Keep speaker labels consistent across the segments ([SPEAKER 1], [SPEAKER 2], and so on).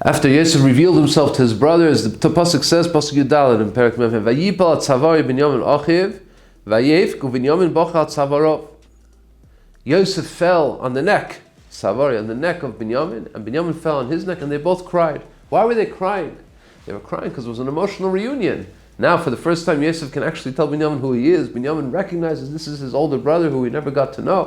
[SPEAKER 1] After Yosef revealed himself to his brothers, the pasuk says, pasuk Yudalad in Perek Mem, Vayipal at Tzavari Binyamin Achiv, Vayevk uVinyamin Bocha at Tzavarov. Yosef fell on the neck, Tzavari, on the neck of Binyamin, and Binyamin fell on his neck, and they both cried. Why were they crying? They were crying because it was an emotional reunion. Now, for the first time, Yosef can actually tell Binyamin who he is. Binyamin recognizes this is his older brother who he never got to know.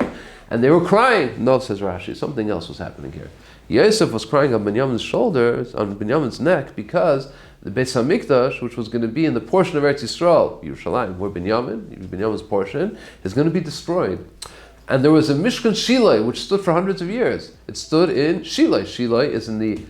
[SPEAKER 1] And they were crying. No, says Rashi, something else was happening here. Yosef was crying on Binyamin's shoulders, on Binyamin's neck, because the Beis HaMikdash, which was going to be in the portion of Eretz Yisrael, Yerushalayim, where Binyamin's portion, is going to be destroyed. And there was a Mishkan Shilai, which stood for hundreds of years. It stood in Shilai. Shilai is in the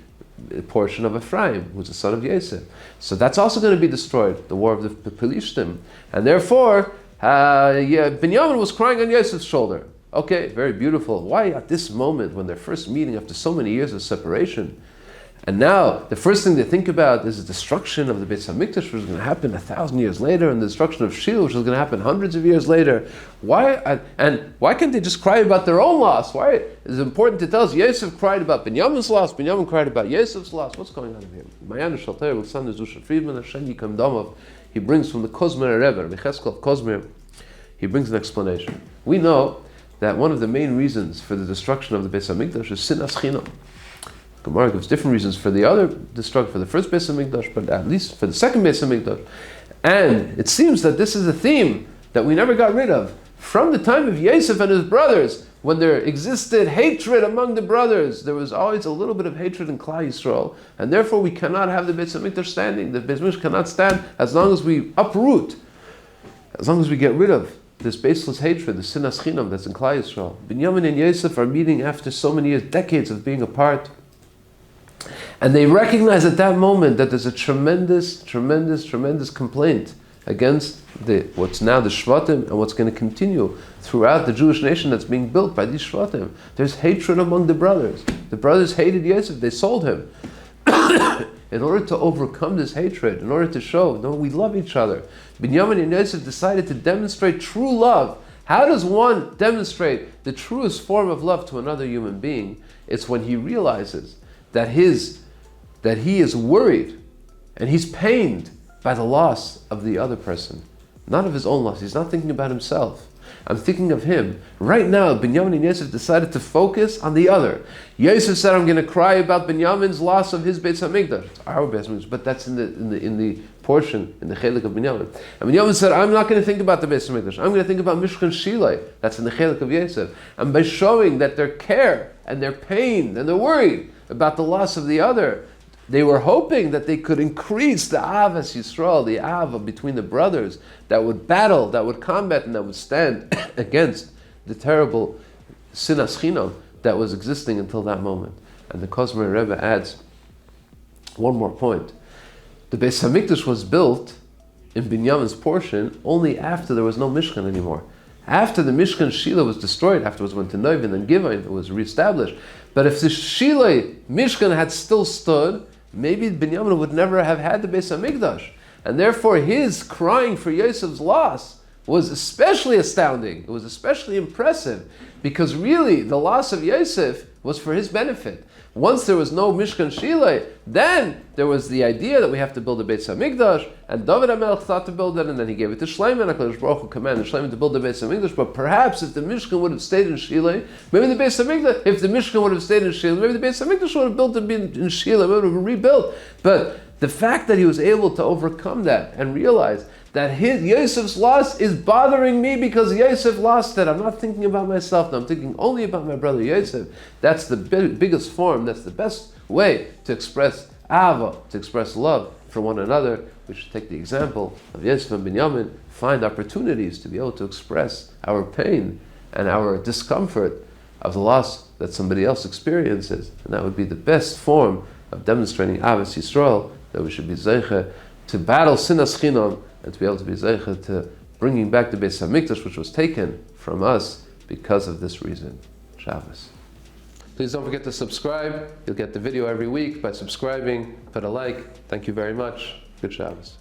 [SPEAKER 1] portion of Ephraim, who's the son of Yosef. So that's also going to be destroyed, the war of the Pelishtim. And therefore, Binyamin was crying on Yosef's shoulder. Okay, very beautiful. Why at this moment, when they're first meeting after so many years of separation, and now the first thing they think about is the destruction of the Beis HaMikdash, which is going to happen 1,000 years later, and the destruction of Shiloh, which is going to happen hundreds of years later. Why can't they just cry about their own loss? Why is it important to tell us Yosef cried about Binyamin's loss, Binyamin cried about Yosef's loss? What's going on here? Mayanu Shalter, Alexander Zusha Friedman, Hashem Yikam Damov, he brings from the Kozmer Rebbe, Mecheskel Kozmer, he brings an explanation. We know that one of the main reasons for the destruction of the Beis HaMikdash is Sinas Chinam. Gemara gives different reasons for the other destruction, for the first Beis HaMikdash, but at least for the second Beis HaMikdash. And it seems that this is a theme that we never got rid of. From the time of Yosef and his brothers, when there existed hatred among the brothers, there was always a little bit of hatred in Klal Yisrael, and therefore we cannot have the Beis HaMikdash standing. The Beis HaMikdash cannot stand as long as we uproot, as long as we get rid of this baseless hatred, the sinas chinam that's in Klal Yisrael. Binyamin and Yosef are meeting after so many years, decades of being apart. And they recognize at that moment that there's a tremendous complaint against what's now the Shvatim and what's going to continue throughout the Jewish nation that's being built by these Shvatim. There's hatred among the brothers. The brothers hated Yosef, they sold him. In order to overcome this hatred, in order to show, no, we love each other, Binyamin and Yosef decided to demonstrate true love. How does one demonstrate the truest form of love to another human being? It's when he realizes that he is worried and he's pained by the loss of the other person, not of his own loss. He's not thinking about himself. I'm thinking of him. Right now, Binyamin and Yosef decided to focus on the other. Yosef said, I'm going to cry about Binyamin's loss of his Beis HaMikdash. It's our Beis HaMikdash, but that's in the portion, in the chelik of Binyamin. And Binyamin said, I'm not going to think about the Beis HaMikdash. I'm going to think about Mishkan Shilai. That's in the chelik of Yosef. And by showing that their care and their pain and they're worried about the loss of the other, they were hoping that they could increase the Avas Yisrael, the Ava between the brothers that would battle, that would combat, and that would stand against the terrible sinas chinam that was existing until that moment. And the Kozmer Rebbe adds one more point. The Beis HaMikdash was built in Binyamin's portion only after there was no Mishkan anymore. After the Mishkan Shiloh was destroyed, afterwards went to Noiv and then Givain, it was reestablished. But if the Shiloh Mishkan had still stood, maybe Binyamin would never have had the Beis HaMikdash. And therefore his crying for Yosef's loss was especially astounding. It was especially impressive because really the loss of Yosef was for his benefit. Once there was no Mishkan Shilai, then there was the idea that we have to build a Beis HaMikdash, and David HaMelech thought to build it, and then he gave it to Shlomo, and HaKadosh Baruch Hu commanded Shlomo to build the Beis HaMikdash. But perhaps if the Mishkan would have stayed in Shilai, maybe the Beis HaMikdash, if the Mishkan would have stayed in Shilai, maybe the Beis HaMikdash would have built it in Shilai, maybe it would have been rebuilt. But the fact that he was able to overcome that and realize that Yosef's loss is bothering me because Yosef lost it. I'm not thinking about myself now. I'm thinking only about my brother Yosef. That's the biggest form. That's the best way to express Ava, to express love for one another. We should take the example of Yosef and Binyamin, find opportunities to be able to express our pain and our discomfort of the loss that somebody else experiences. And that would be the best form of demonstrating Avas Yisrael, that we should be zeicha to battle sinas chinam and to be able to be zeicha to bringing back the Beis HaMikdash, which was taken from us because of this reason. Shabbos. Please don't forget to subscribe. You'll get the video every week by subscribing. Put a like. Thank you very much. Good Shabbos.